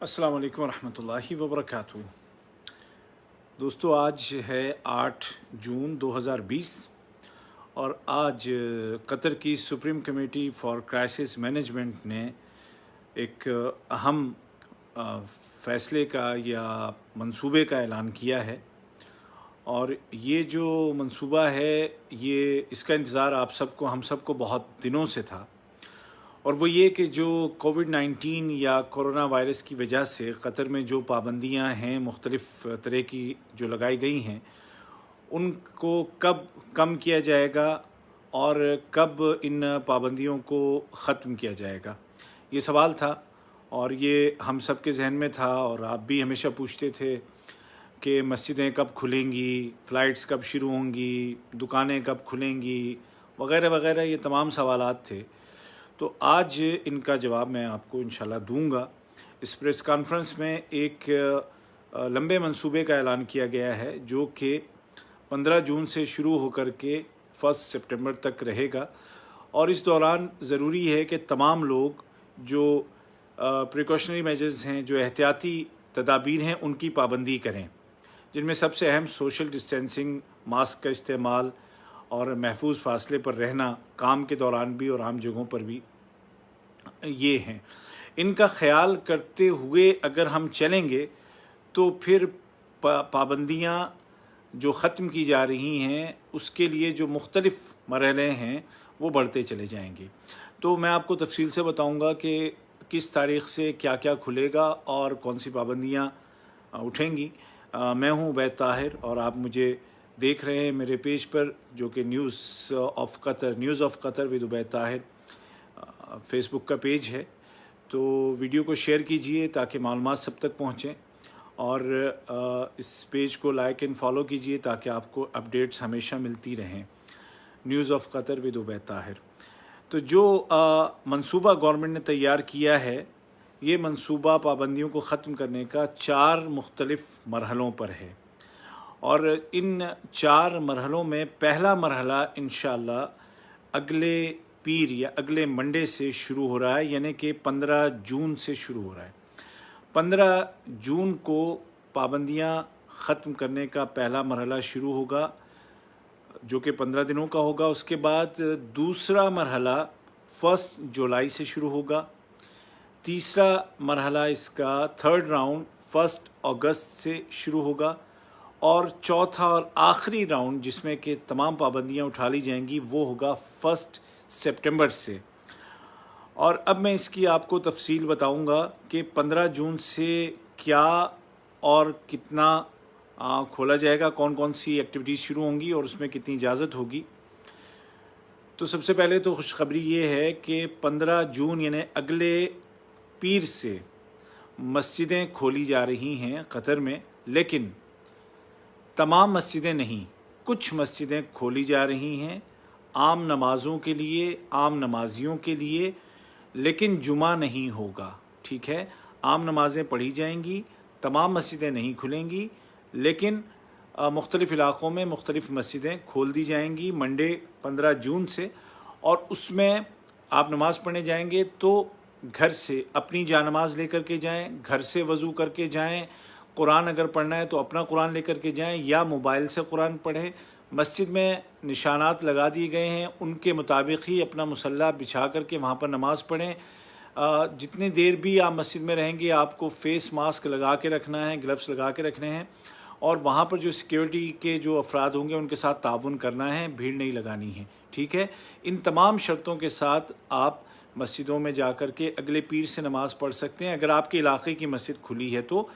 अस्सलाम वालेकुम रहमतुल्लाहि व बरकातहू। दोस्तों, आज है 8 जून 2020 और आज कतर की supreme committee for crisis management ने एक अहम फ़ैसले का या मंसूबे का ऐलान किया है। और ये जो मंसूबा है, ये इसका इंतज़ार हम सबको बहुत दिनों से था। और वो ये कि जो कोविड-19 या कोरोना वायरस की वजह से कतर में जो पाबंदियां हैं मुख्तलिफ़ तरह की जो लगाई गई हैं, उनको कब कम किया जाएगा और कब इन पाबंदियों को ख़त्म किया जाएगा, ये सवाल था। और ये हम सब के जहन में था और आप भी हमेशा पूछते थे कि मस्जिदें कब खुलेंगी, फ़्लाइट्स कब शुरू होंगी, दुकानें कब खुलेंगी, वग़ैरह वग़ैरह, ये तमाम सवालात थे। तो आज इनका जवाब मैं आपको इंशाल्लाह दूंगा। इस प्रेस कॉन्फ्रेंस में एक लंबे मंसूबे का ऐलान किया गया है जो कि 15 जून से शुरू होकर के 1 सितंबर तक रहेगा। और इस दौरान ज़रूरी है कि तमाम लोग जो प्रिकॉशनरी मेजर्स हैं, जो एहतियाती तदाबीर हैं, उनकी पाबंदी करें, जिनमें सबसे अहम सोशल डिस्टेंसिंग, मास्क का इस्तेमाल और महफूज फासले पर रहना, काम के दौरान भी और आम जगहों पर भी, ये हैं। इनका ख्याल करते हुए अगर हम चलेंगे तो फिर पाबंदियाँ जो ख़त्म की जा रही हैं उसके लिए जो मुख्तलिफ़ मरहले हैं वो बढ़ते चले जाएंगे। तो मैं आपको तफसील से बताऊंगा कि किस तारीख़ से क्या क्या खुलेगा और कौन सी पाबंदियाँ उठेंगी। मैं हूँ उबैद ताहिर और आप मुझे देख रहे हैं मेरे पेज पर, जो कि news of Qatar with Ubaid Tahir Facebook का पेज है। तो वीडियो को शेयर कीजिए ताकि मालूमात सब तक पहुँचें, और इस पेज को लाइक एंड फॉलो कीजिए ताकि आपको अपडेट्स हमेशा मिलती रहें। News of Qatar with Ubaid Tahir. तो जो मंसूबा गवर्नमेंट ने तैयार किया है, ये मंसूबा पाबंदियों को ख़त्म करने का 4 मुख्तलिफ़ मरहलों पर है। और इन 4 मरहलों में पहला मरहला इंशाअल्लाह अगले पीर या अगले मंडे से शुरू हो रहा है, यानी कि 15 जून से शुरू हो रहा है। 15 जून को पाबंदियां ख़त्म करने का पहला मरहला शुरू होगा, जो कि 15 दिनों का होगा। उसके बाद दूसरा मरहला 1 जुलाई से शुरू होगा। तीसरा मरहला इसका थर्ड राउंड 1 अगस्त से शुरू होगा। और चौथा और आखिरी राउंड जिसमें कि तमाम पाबंदियां उठा ली जाएंगी वो होगा 1 सितंबर से। और अब मैं इसकी आपको तफसील बताऊंगा कि 15 जून से क्या और कितना खोला जाएगा, कौन कौन सी एक्टिविटीज़ शुरू होंगी और उसमें कितनी इजाज़त होगी। तो सबसे पहले तो खुशखबरी ये है कि 15 जून यानी अगले पीर से मस्जिदें खोली जा रही हैं कतर में, लेकिन तमाम मस्जिदें नहीं, कुछ मस्जिदें खोली जा रही हैं आम नमाज़ों के लिए, आम नमाजियों के लिए, लेकिन जुमा नहीं होगा। ठीक है, आम नमाज़ें पढ़ी जाएंगी, तमाम मस्जिदें नहीं खुलेंगी, लेकिन मुख्तलिफ़ इलाक़ों में मुख्तलिफ़ मस्जिदें खोल दी जाएंगी मंडे 15 जून से। और उसमें आप नमाज़ पढ़ने जाएंगे तो घर से अपनी जानमाज़ लेकर के जाएं, घर से वज़ू करके जाएं, कुरान अगर पढ़ना है तो अपना कुरान लेकर के जाएं या मोबाइल से कुरान पढ़ें। मस्जिद में निशानात लगा दिए गए हैं, उनके मुताबिक ही अपना मुसल्ला बिछा करके वहाँ पर नमाज़ पढ़ें। जितनी देर भी आप मस्जिद में रहेंगे आपको फ़ेस मास्क लगा के रखना है, ग्लव्स लगा के रखने हैं, और वहाँ पर जो सिक्योरिटी के जो अफराद होंगे उनके साथ ताउन करना है, भीड़ नहीं लगानी है। ठीक है, इन तमाम शर्तों के साथ आप मस्जिदों में जा कर के अगले पीर से नमाज़ पढ़ सकते हैं अगर आपके इलाके की मस्जिद खुली है तो।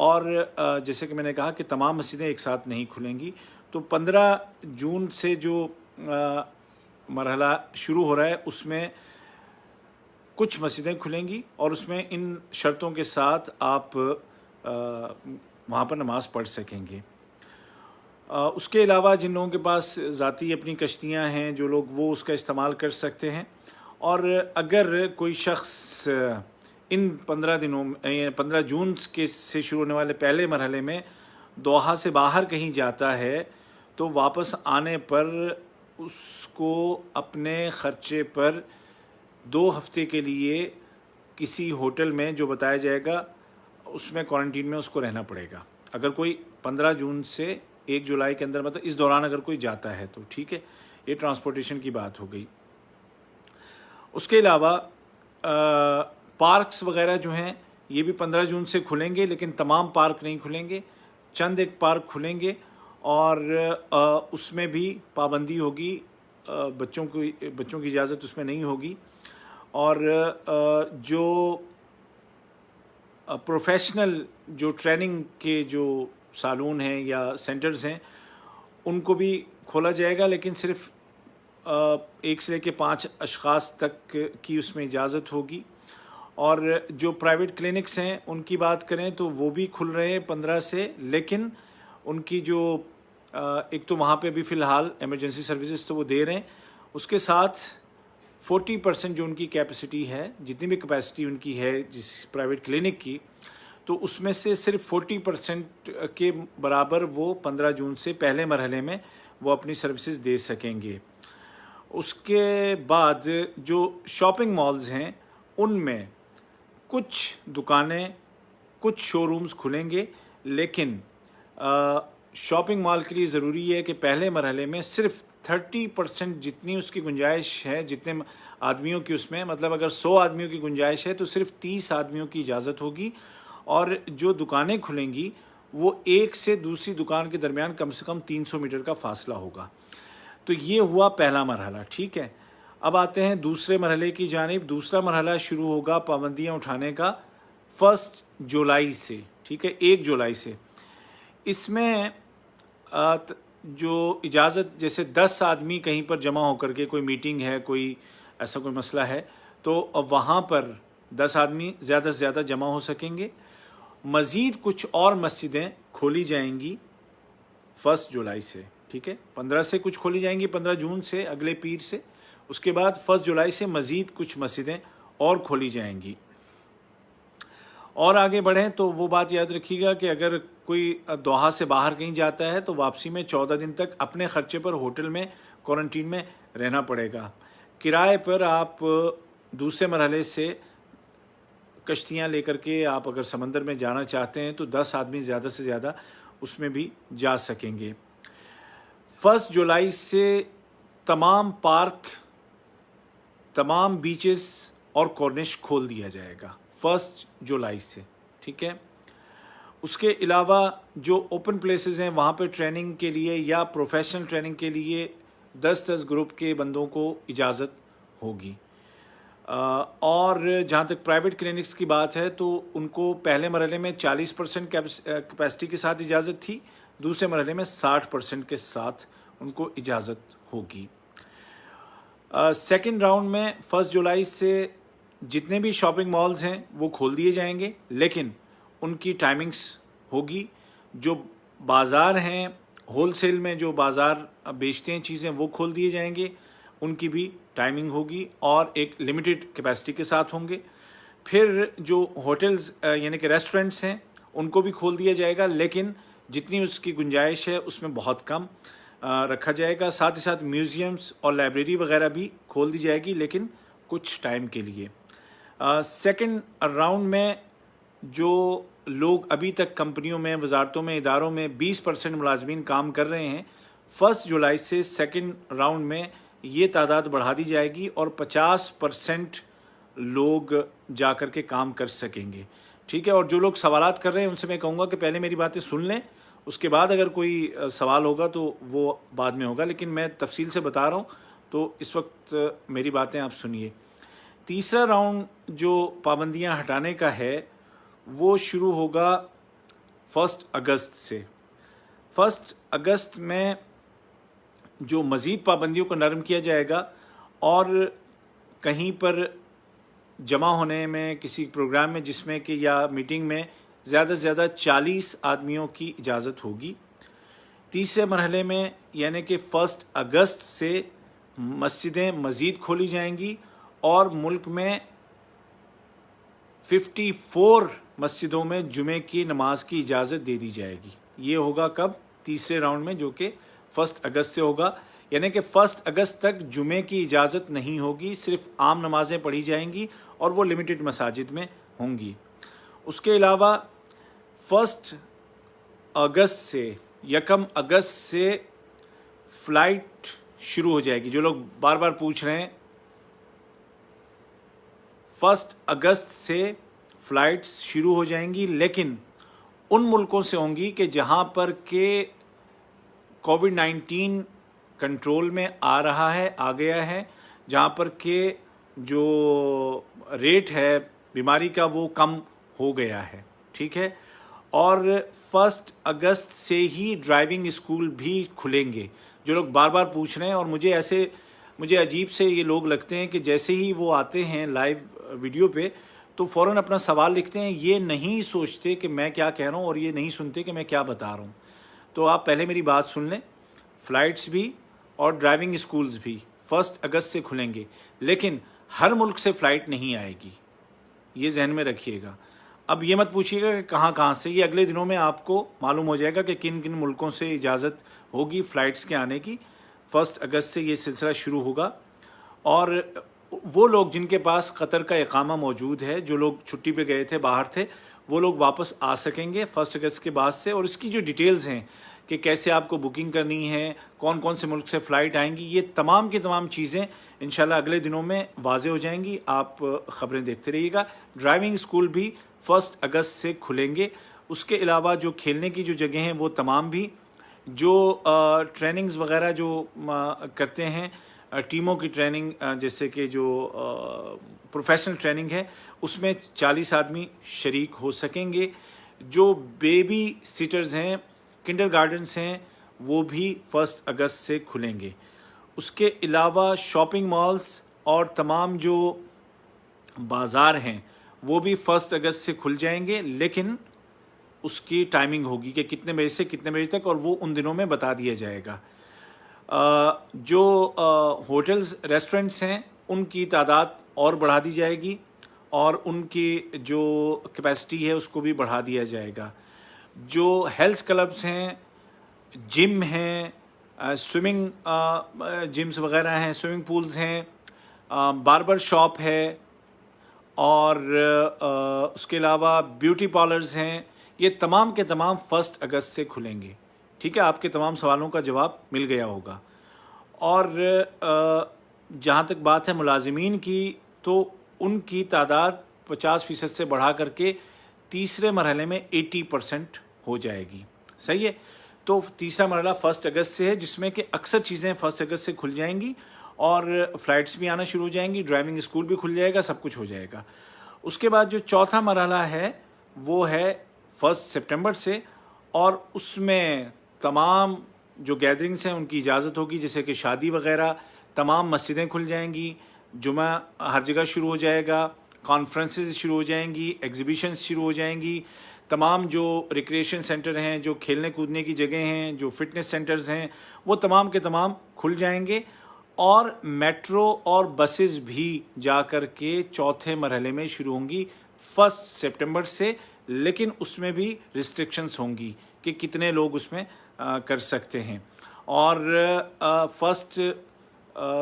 और जैसे कि मैंने कहा कि तमाम मस्जिदें एक साथ नहीं खुलेंगी। तो 15 जून से जो मरहला शुरू हो रहा है उसमें कुछ मस्जिदें खुलेंगी और उसमें इन शर्तों के साथ आप वहाँ पर नमाज़ पढ़ सकेंगे। उसके अलावा जिन लोगों के पास ज़ाती अपनी कश्तियाँ हैं, जो लोग वो उसका इस्तेमाल कर सकते हैं। और अगर कोई शख्स इन 15 दिनों में 15 जून के से शुरू होने वाले पहले मरहले में दोहा से बाहर कहीं जाता है तो वापस आने पर उसको अपने ख़र्चे पर 2 हफ्ते के लिए किसी होटल में, जो बताया जाएगा, उसमें क्वारंटीन में उसको रहना पड़ेगा। अगर कोई 15 जून से 1 जुलाई के अंदर, मतलब इस दौरान अगर कोई जाता है तो ठीक है। ये ट्रांसपोर्टेशन की बात हो गई। उसके अलावा पार्क्स वगैरह जो हैं ये भी 15 जून से खुलेंगे, लेकिन तमाम पार्क नहीं खुलेंगे, चंद एक पार्क खुलेंगे और उसमें भी पाबंदी होगी, बच्चों की इजाज़त उसमें नहीं होगी। और जो प्रोफेशनल जो ट्रेनिंग के जो सालून हैं या सेंटर्स हैं उनको भी खोला जाएगा, लेकिन सिर्फ 1 से लेकर 5 अशख़ास तक की उसमें इजाज़त होगी। और जो प्राइवेट क्लिनिक्स हैं उनकी बात करें तो वो भी खुल रहे हैं 15 से, लेकिन उनकी जो एक तो वहाँ पे भी फ़िलहाल इमरजेंसी सर्विसेज तो वो दे रहे हैं, उसके साथ 40% जो उनकी कैपेसिटी है, जितनी भी कैपेसिटी उनकी है जिस प्राइवेट क्लिनिक की, तो उसमें से सिर्फ 40% के बराबर वो 15 जून से पहले मरहले में वो अपनी सर्विसेज दे सकेंगे। उसके बाद जो शॉपिंग मॉल्स हैं उनमें कुछ दुकानें, कुछ शोरूम्स खुलेंगे, लेकिन शॉपिंग मॉल के लिए ज़रूरी है कि पहले मरहले में सिर्फ 30% जितनी उसकी गुंजाइश है, जितने आदमियों की उसमें, मतलब अगर 100 आदमियों की गुंजाइश है तो सिर्फ 30 आदमियों की इजाज़त होगी। और जो दुकानें खुलेंगी वो एक से दूसरी दुकान के दरमियान कम से कम 300 मीटर का फासला होगा। तो ये हुआ पहला मरहला, ठीक है। अब आते हैं दूसरे मरहले की जानिब। दूसरा मरहला शुरू होगा पाबंदियाँ उठाने का 1 जुलाई से, ठीक है, 1 जुलाई से। इसमें जो इजाज़त, जैसे 10 आदमी कहीं पर जमा होकर के कोई मीटिंग है, कोई ऐसा कोई मसला है, तो अब वहाँ पर 10 आदमी ज़्यादा से ज़्यादा जमा हो सकेंगे। मज़ीद कुछ और मस्जिदें खोली जाएंगी 1 जुलाई से, ठीक है। 15 से कुछ खोली जाएंगी, 15 जून से, अगले पीर से। उसके बाद 1 जुलाई से मज़ीद कुछ मस्जिदें और खोली जाएंगी। और आगे बढ़ें तो वो बात याद रखिएगा कि अगर कोई दोहा से बाहर कहीं जाता है तो वापसी में 14 दिन तक अपने ख़र्चे पर होटल में क्वारंटीन में रहना पड़ेगा। किराए पर आप दूसरे मरहले से कश्तियाँ लेकर के आप अगर समंदर में जाना चाहते हैं तो 10 आदमी ज़्यादा से ज़्यादा उसमें भी जा सकेंगे। 1 जुलाई से तमाम पार्क, तमाम बीचेस और कॉर्निश खोल दिया जाएगा 1 जुलाई से, ठीक है। उसके अलावा जो ओपन प्लेसेस हैं वहाँ पे ट्रेनिंग के लिए या प्रोफेशनल ट्रेनिंग के लिए 10-10 ग्रुप के बंदों को इजाज़त होगी। और जहाँ तक प्राइवेट क्लिनिक्स की बात है तो उनको पहले मरहले में 40% कैपेसिटी के साथ इजाज़त थी, दूसरे मरहले में 60% के साथ उनको इजाज़त होगी। सेकेंड राउंड में 1 जुलाई से जितने भी शॉपिंग मॉल्स हैं वो खोल दिए जाएंगे, लेकिन उनकी टाइमिंग्स होगी। जो बाज़ार हैं, होलसेल में जो बाज़ार बेचते हैं चीज़ें, वो खोल दिए जाएंगे, उनकी भी टाइमिंग होगी और एक लिमिटेड कैपेसिटी के साथ होंगे। फिर जो होटल्स यानी कि रेस्टोरेंट्स हैं उनको भी खोल दिया जाएगा, लेकिन जितनी उसकी गुंजाइश है उसमें बहुत कम रखा जाएगा। साथ ही साथ म्यूज़ियम्स और लाइब्रेरी वगैरह भी खोल दी जाएगी, लेकिन कुछ टाइम के लिए। सेकंड राउंड में जो लोग अभी तक कंपनियों में, वजारतों में, इदारों में 20% मुलाजमीन काम कर रहे हैं, 1 जुलाई से सेकंड राउंड में ये तादाद बढ़ा दी जाएगी और 50% लोग जाकर के काम कर सकेंगे, ठीक है। और जो लोग सवालात कर रहे हैं उनसे मैं कहूँगा कि पहले मेरी बातें सुन लें, उसके बाद अगर कोई सवाल होगा तो वो बाद में होगा, लेकिन मैं तफसील से बता रहा हूँ तो इस वक्त मेरी बातें आप सुनिए। तीसरा राउंड जो पाबंदियाँ हटाने का है वो शुरू होगा 1 अगस्त से। 1 अगस्त में जो मज़ीद पाबंदियों को नरम किया जाएगा और कहीं पर जमा होने में, किसी प्रोग्राम में जिसमें कि या मीटिंग में ज़्यादा से ज़्यादा 40 आदमियों की इजाज़त होगी। तीसरे मरहले में यानी कि 1 अगस्त से मस्जिदें मज़ीद खोली जाएंगी और मुल्क में 54 मस्जिदों में जुमे की नमाज की इजाज़त दे दी जाएगी। ये होगा कब? तीसरे राउंड में, जो कि 1 अगस्त से होगा। यानी कि 1 अगस्त तक जुमे की इजाज़त नहीं होगी, सिर्फ आम नमाज़ें पढ़ी जाएंगी और वो लिमिटेड मसाजिद में होंगी। उसके अलावा 1 अगस्त से 1 अगस्त से फ़्लाइट शुरू हो जाएगी। जो लोग बार बार पूछ रहे हैं, 1 अगस्त से फ़्लाइट्स शुरू हो जाएंगी, लेकिन उन मुल्कों से होंगी कि जहां पर के कोविड-19 कंट्रोल में आ रहा है, आ गया है, जहां पर के जो रेट है बीमारी का वो कम हो गया है, ठीक है। और 1 अगस्त से ही ड्राइविंग स्कूल भी खुलेंगे। जो लोग बार बार पूछ रहे हैं, और मुझे अजीब से ये लोग लगते हैं कि जैसे ही वो आते हैं लाइव वीडियो पे तो फ़ौरन अपना सवाल लिखते हैं, ये नहीं सोचते कि मैं क्या कह रहा हूँ और ये नहीं सुनते कि मैं क्या बता रहा हूँ। तो आप पहले मेरी बात सुन लें। फ़्लाइट्स भी और ड्राइविंग स्कूल्स भी 1 अगस्त से खुलेंगे, लेकिन हर मुल्क से फ़्लाइट नहीं आएगी, ये जहन में रखिएगा। अब ये मत पूछिएगा कि कहाँ कहाँ से, ये अगले दिनों में आपको मालूम हो जाएगा कि किन किन मुल्कों से इजाज़त होगी फ़्लाइट्स के आने की। 1 अगस्त से ये सिलसिला शुरू होगा, और वो लोग जिनके पास कतर का इकामा मौजूद है, जो लोग छुट्टी पे गए थे, बाहर थे, वो लोग वापस आ सकेंगे 1 अगस्त के बाद से। और इसकी जो डिटेल्स हैं कि कैसे आपको बुकिंग करनी है, कौन कौन से मुल्क से फ़्लाइट आएंगी, ये तमाम की तमाम चीज़ें इंशाल्लाह अगले दिनों में वाज़े हो जाएंगी। आप ख़बरें देखते रहिएगा। ड्राइविंग स्कूल भी 1 अगस्त से खुलेंगे। उसके अलावा जो खेलने की जो जगह हैं वो तमाम भी, जो ट्रेनिंग्स वगैरह जो करते हैं, टीमों की ट्रेनिंग, जैसे कि जो प्रोफेशनल ट्रेनिंग है, उसमें 40 आदमी शरीक हो सकेंगे। जो बेबी सिटर्स हैं, किंडरगार्टन्स हैं, वो भी 1 अगस्त से खुलेंगे। उसके अलावा शॉपिंग मॉल्स और तमाम जो बाज़ार हैं वो भी 1 अगस्त से खुल जाएंगे, लेकिन उसकी टाइमिंग होगी कि कितने बजे से कितने बजे तक, और वो उन दिनों में बता दिया जाएगा। जो होटल्स रेस्टोरेंट्स हैं उनकी तादाद और बढ़ा दी जाएगी, और उनकी जो कैपेसिटी है उसको भी बढ़ा दिया जाएगा। जो हेल्थ क्लब्स हैं, जिम हैं, स्विमिंग जिम्स वगैरह हैं, स्विमिंग पूल्स हैं, बार्बर शॉप है, और उसके अलावा ब्यूटी पार्लर्स हैं, ये तमाम के तमाम 1 अगस्त से खुलेंगे। ठीक है, आपके तमाम सवालों का जवाब मिल गया होगा। और जहाँ तक बात है मुलाजिमीन की, तो उनकी तादाद 50% से बढ़ा करके तीसरे मरहले में 80% हो जाएगी। सही है, तो तीसरा मरहला 1 अगस्त से है, जिसमें कि अक्सर चीज़ें 1 अगस्त से खुल जाएंगी, और फ़्लाइट्स भी आना शुरू हो जाएंगी, ड्राइविंग स्कूल भी खुल जाएगा, सब कुछ हो जाएगा। उसके बाद जो चौथा मरहला है वो है 1 सितंबर से, और उसमें तमाम जो गैदरिंग्स हैं उनकी इजाज़त होगी, जैसे कि शादी वगैरह, तमाम मस्जिदें खुल जाएंगी, जुमा हर जगह शुरू हो जाएगा, कॉन्फ्रेंसेस शुरू हो जाएंगी, एग्जीबिशंस शुरू हो जाएंगी, तमाम जो रिक्रिएशन सेंटर हैं, जो खेलने कूदने की जगह हैं, जो फिटनेस सेंटर्स हैं, वो तमाम के तमाम खुल जाएंगे। और मेट्रो और बसेस भी जा कर के चौथे मरहले में शुरू होंगी 1 सितंबर से, लेकिन उसमें भी रिस्ट्रिक्शंस होंगी कि कितने लोग उसमें कर सकते हैं। और 1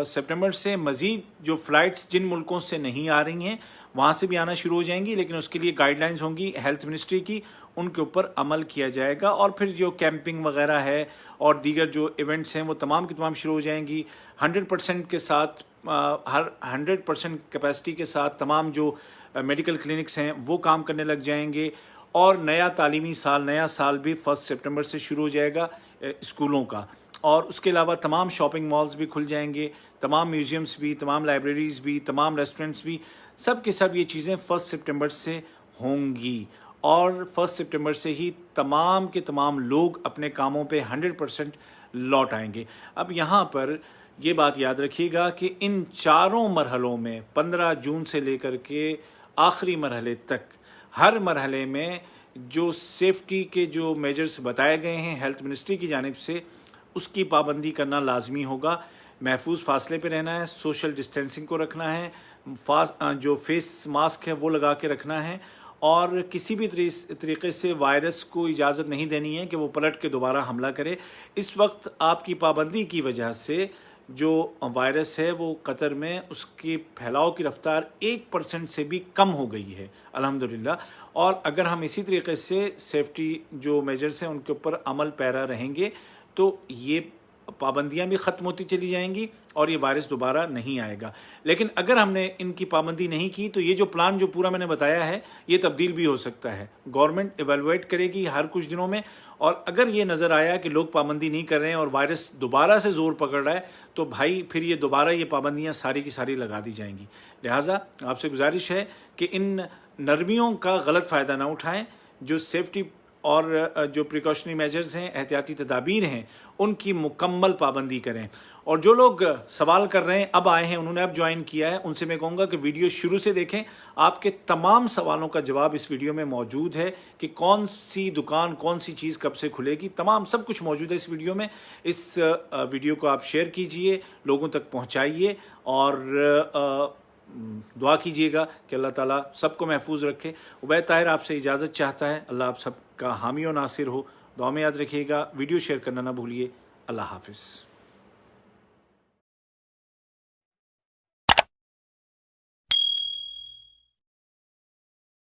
सितंबर से मज़ीद जो फ़्लाइट्स जिन मुल्कों से नहीं आ रही हैं वहाँ से भी आना शुरू हो जाएंगी, लेकिन उसके लिए गाइडलाइंस होंगी हेल्थ मिनिस्ट्री की, उनके ऊपर अमल किया जाएगा। और फिर जो कैंपिंग वगैरह है और दीगर जो इवेंट्स हैं वो तमाम की तमाम शुरू हो जाएंगी 100% के साथ, हर 100% कैपेसिटी के साथ तमाम जो मेडिकल क्लिनिक्स हैं वो काम करने लग जाएंगे। और नया तालीमी साल, नया साल भी 1 सितंबर से शुरू हो जाएगा स्कूलों का। और उसके अलावा तमाम शॉपिंग मॉल्स भी खुल जाएंगे, तमाम म्यूज़ियम्स भी, तमाम लाइब्रेरीज़ भी, तमाम रेस्टोरेंट्स भी, सब के सब ये चीज़ें 1 सितंबर से होंगी। और 1 सितंबर से ही तमाम के तमाम लोग अपने कामों पे 100% लौट आएंगे। अब यहाँ पर ये बात याद रखिएगा कि इन चारों मरहलों में 15 जून से लेकर के आखिरी मरहले तक, हर मरहले में जो सेफ्टी के जो मेजर्स बताए गए हैं हेल्थ मिनिस्ट्री की जानिब से, उसकी पाबंदी करना लाजमी होगा। महफूज फासले पे रहना है, सोशल डिस्टेंसिंग को रखना है, जो फेस मास्क है वो लगा के रखना है, और किसी भी तरीके से वायरस को इजाज़त नहीं देनी है कि वो पलट के दोबारा हमला करे। इस वक्त आपकी पाबंदी की वजह से جو وائرس ہے وہ قطر میں اس کی پھیلاؤ کی رفتار 1% سے بھی کم ہو گئی ہے الحمدللہ. اور اگر ہم اسی طریقے سے سیفٹی جو میجرز ہیں ان کے اوپر عمل پیرا رہیں گے تو یہ پابندیاں بھی ختم ہوتی چلی جائیں گی اور یہ وائرس دوبارہ نہیں آئے گا. لیکن اگر ہم نے ان کی پابندی نہیں کی تو یہ جو پلان جو پورا میں نے بتایا ہے یہ تبدیل بھی ہو سکتا ہے. گورنمنٹ ایویلویٹ کرے گی ہر کچھ دنوں میں، اور اگر یہ نظر آیا کہ لوگ پابندی نہیں کر رہے ہیں اور وائرس دوبارہ سے زور پکڑ رہا ہے تو بھائی پھر یہ دوبارہ یہ پابندیاں ساری کی ساری لگا دی جائیں گی. لہٰذا آپ سے گزارش ہے کہ ان نرمیوں کا غلط فائدہ نہ اٹھائیں. جو سیفٹی اور جو پریکاشنری میجرز ہیں، احتیاطی تدابیر ہیں، ان کی مکمل پابندی کریں. اور جو لوگ سوال کر رہے ہیں اب آئے ہیں، انہوں نے اب جوائن کیا ہے، ان سے میں کہوں گا کہ ویڈیو شروع سے دیکھیں. آپ کے تمام سوالوں کا جواب اس ویڈیو میں موجود ہے کہ کون سی دکان کون سی چیز کب سے کھلے گی، تمام سب کچھ موجود ہے اس ویڈیو میں. اس ویڈیو کو آپ شیئر کیجئے، لوگوں تک پہنچائیے اور دعا کیجیے گا کہ اللہ تعالیٰ سب کو محفوظ رکھے. عبید طاہر آپ سے اجازت چاہتا ہے. اللہ آپ سب کا حامی و ناصر ہو. دعا میں یاد رکھیے گا. ویڈیو شیئر کرنا نہ بھولیے. اللہ حافظ.